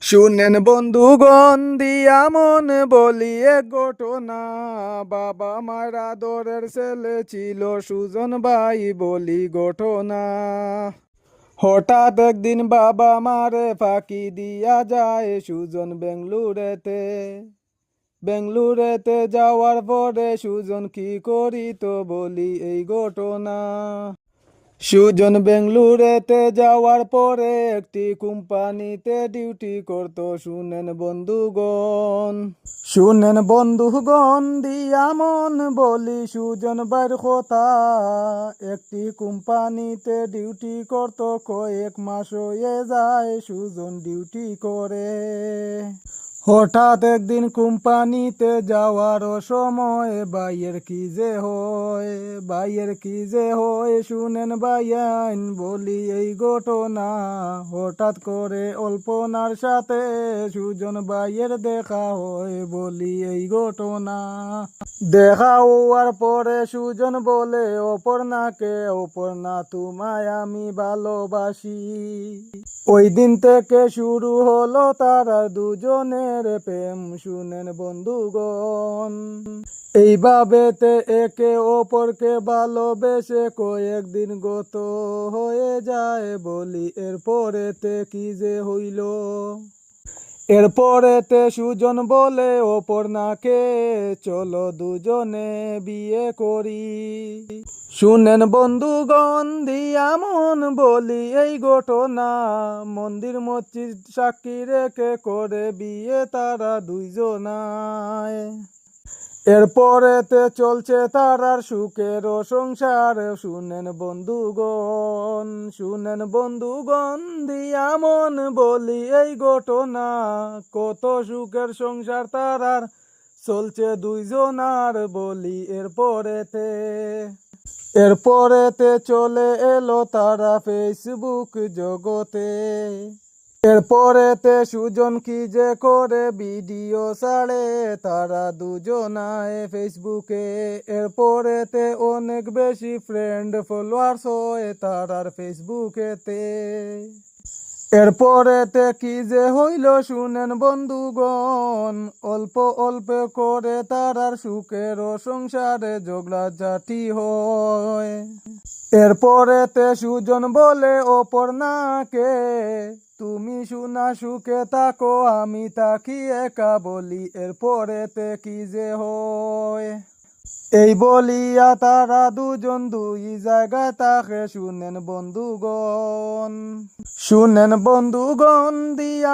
শুনেন বন্ধুগণ দিয়া মন বলি এক ঘটনা। বাবা মায়ের আদরের ছেলে ছিল সুজন ভাই বলি ঘটনা। হঠাৎ একদিন বাবা মারে ফাঁকি দিয়া যায় সুজন বেঙ্গলুরেতে যাওয়ার পরে সুজন কি করিত বলি এই ঘটনা। সুজন বেঙ্গলুরেতে যাওয়ার পরে একটি কোম্পানিতে ডিউটি করত। শুনেন বন্ধুগণ দিয়া মন বলি সুজন ভাইয়ের কথা। একটি কোম্পানিতে ডিউটি করত, কয়েক মাস হয়ে যায় সুজন ডিউটি করে। হঠাৎ একদিন কোম্পানিতে যাওয়ার সময় ভাইয়ের কি যে হয় শুনেন ভাইয়ান বলি এই ঘটনা। হঠাৎ করে অল্পনার সাথে সুজন ভাইয়ের দেখা হয় বলি এই ঘটনা। দেখা হওয়ার পরে সুজন বলে অপর্ণা তোমায় আমি ভালোবাসি। ওই দিন থেকে শুরু হলো তারা দুজনের প্রেম। শুনেন বন্ধুগণ এইভাবেতে একে অপরকে ভালোবেসে কয়েকদিন গত হয়ে যায় বলি। এরপরেতে সুজন বলে অপর্ণাকে চলো দুজনে বিয়ে করি। শুনেন বন্ধুগণ দিয়া মন বলি এই ঘটনা। মন্দির মসজিদ সাক্ষী রেখে করে বিয়ে তারা দুইজনায়। এরপরেতে চলছে তারার সুখের সংসার। শুনেন বন্ধুগণ দিয়া মন বলি এই ঘটনা। কত সুখের সংসার তারার চলছে দুইজনার বলি। এরপরেতে চলে এলো তারা ফেসবুক জগতে। এরপরেতে সুজন কি যে করে ভিডিও ছাড়ে তারা দুজনায় ফেসবুকে। এরপরেতে অনেক বেশি ফ্রেন্ড ফলোয়ার্স হয় তারার ফেসবুকেতে। এরপরেতে কি যে হইল শুনেন বন্ধুগণ। অল্প করে তারার সুখের সংসারে ঝগড়াঝাটি হয়। এরপরেতে সুজন বলে অপর্ণাকে তুমি শুনা সুখে থাকো আমি থাকি একা বলি। এরপরেতে কি যে হয় এই বলিয়া তারা দুজন দুই জায়গায় থাকে। শুনেন বন্ধুগণ দিয়া